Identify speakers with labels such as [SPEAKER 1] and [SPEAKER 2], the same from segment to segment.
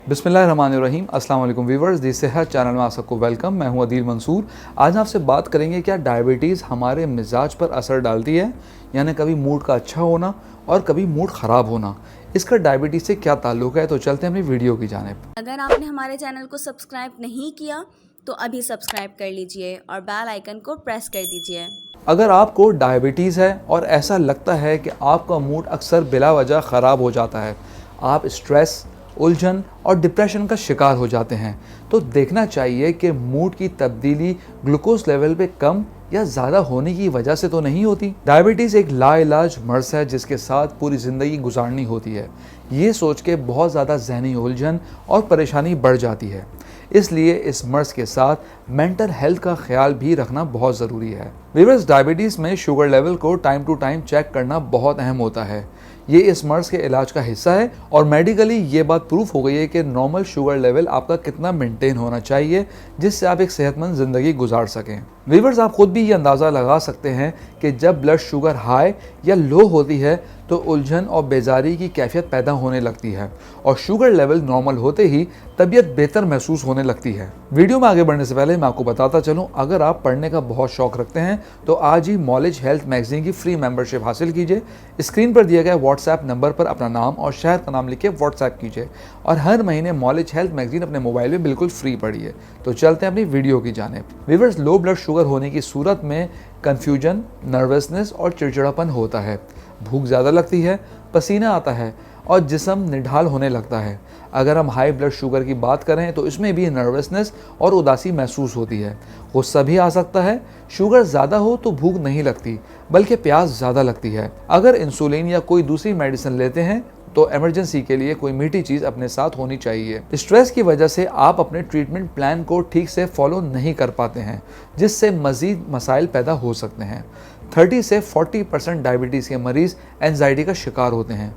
[SPEAKER 1] बिस्मिल्लाहिर्रहमानिर्रहीम अस्सलाम वालेकुम व्यूवर्स, दी सेहत चैनल में आप सबको वेलकम। मैं हूं अदील मंसूर। आज आपसे बात करेंगे क्या डायबिटीज़ हमारे मिजाज पर असर डालती है, यानी कभी मूड का अच्छा होना और कभी मूड ख़राब होना। इसका डायबिटीज़ से क्या ताल्लुक़ है, तो चलते हैं अपनी वीडियो की जानिब।
[SPEAKER 2] अगर आपने हमारे चैनल को सब्सक्राइब नहीं किया तो अभी सब्सक्राइब कर लीजिए और बेल आइकन को प्रेस कर दीजिए।
[SPEAKER 1] अगर आपको डायबिटीज़ है और ऐसा लगता है कि आपका मूड अक्सर बिला वजह ख़राब हो जाता है, आप स्ट्रेस, उलझन और डिप्रेशन का शिकार हो जाते हैं, तो देखना चाहिए कि मूड की तब्दीली ग्लूकोज लेवल पे कम या ज़्यादा होने की वजह से तो नहीं होती। डायबिटीज़ एक लाइलाज मर्ज़ है जिसके साथ पूरी ज़िंदगी गुजारनी होती है। ये सोच के बहुत ज़्यादा जहनी उलझन और परेशानी बढ़ जाती है, इसलिए इस मर्ज़ के साथ मेंटल हेल्थ का ख्याल भी रखना बहुत ज़रूरी है। व्यूअर्स, डायबिटीज़ में शुगर लेवल को टाइम टू टाइम चेक करना बहुत अहम होता है। ये इस मर्ज़ के इलाज का हिस्सा है और मेडिकली ये बात प्रूफ हो गई है कि नॉर्मल शुगर लेवल आपका कितना मेंटेन होना चाहिए, जिससे आप एक सेहतमंद ज़िंदगी गुजार सकें। व्यूअर्स, आप खुद भी ये अंदाज़ा लगा सकते हैं कि जब ब्लड शुगर हाई या लो होती है तो उलझन और बेजारी की कैफियत पैदा होने लगती है और शुगर लेवल नॉर्मल होते ही तबीयत बेहतर महसूस होने लगती है। वीडियो में आगे बढ़ने से पहले मैं आपको बताता चलूं, अगर आप पढ़ने का बहुत शौक रखते हैं तो आज ही नॉलेज हेल्थ मैगजीन की फ्री मेंबरशिप हासिल कीजिए। स्क्रीन पर दिए गए व्हाट्सएप नंबर पर अपना नाम और शहर का नाम लिख के व्हाट्सएप कीजिए और हर महीने नॉलेज हेल्थ मैगजीन अपने मोबाइल में बिल्कुल फ्री पढ़िए। तो चलते हैं अपनी वीडियो की जानिब। व्यूअर्स, लो ब्लड शुगर होने की सूरत में कन्फ्यूजन, नर्वसनेस और चिड़चिड़ापन होता है। भूख ज़्यादा लगती है, पसीना आता है और जिस्म निढाल होने लगता है। अगर हम हाई ब्लड शुगर की बात करें तो इसमें भी नर्वसनेस और उदासी महसूस होती है। गुस्सा भी आ सकता है। शुगर ज़्यादा हो तो भूख नहीं लगती, बल्कि प्यास ज़्यादा लगती है। अगर इंसुलिन या कोई दूसरी मेडिसिन लेते हैं तो इमरजेंसी के लिए कोई मीठी चीज़ अपने साथ होनी चाहिए। स्ट्रेस की वजह से आप अपने ट्रीटमेंट प्लान को ठीक से फॉलो नहीं कर पाते हैं, जिससे मज़ीद मसाइल पैदा हो सकते हैं। 30 से 40% डायबिटीज़ के मरीज़ एंजाइटी का शिकार होते हैं।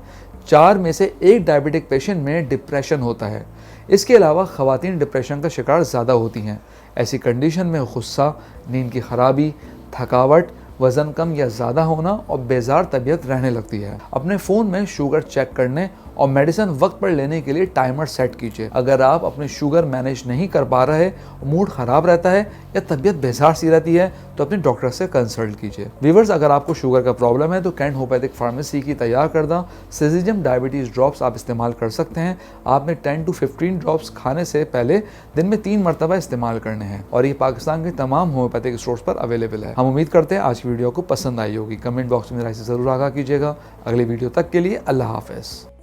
[SPEAKER 1] 4 में से 1 डायबिटिक पेशेंट में डिप्रेशन होता है। इसके अलावा ख़वातीन डिप्रेशन का शिकार ज़्यादा होती हैं। ऐसी कंडीशन में गुस्सा, नींद की खराबी, थकावट, वज़न कम या ज़्यादा होना और बेजार तबीयत रहने लगती है। अपने फ़ोन में शुगर चेक करने और मेडिसिन वक्त पर लेने के लिए टाइमर सेट कीजिए। अगर आप अपनी शुगर मैनेज नहीं कर पा रहे, मूड ख़राब रहता है या तबीयत बेजार सी रहती है तो अपने डॉक्टर से कंसल्ट कीजिए। व्यूअर्स, अगर आपको शुगर का प्रॉब्लम है तो कैंट होम्योपैथिक फार्मेसी की तैयार करदा सिजिजम डायबिटीज़ ड्रॉप्स आप इस्तेमाल कर सकते हैं। आपने 10 to 15 ड्रॉप्स खाने से पहले दिन में 3 मरतबा इस्तेमाल करने हैं और ये पाकिस्तान के तमाम होम्योपैथिक स्टोर्स पर अवेलेबल है। हम उम्मीद करते हैं आज की वीडियो को पसंद आई होगी। कमेंट बॉक्स में राय से ज़रूर आगाह कीजिएगा। अगली वीडियो तक के लिए अल्लाह हाफ़िज़।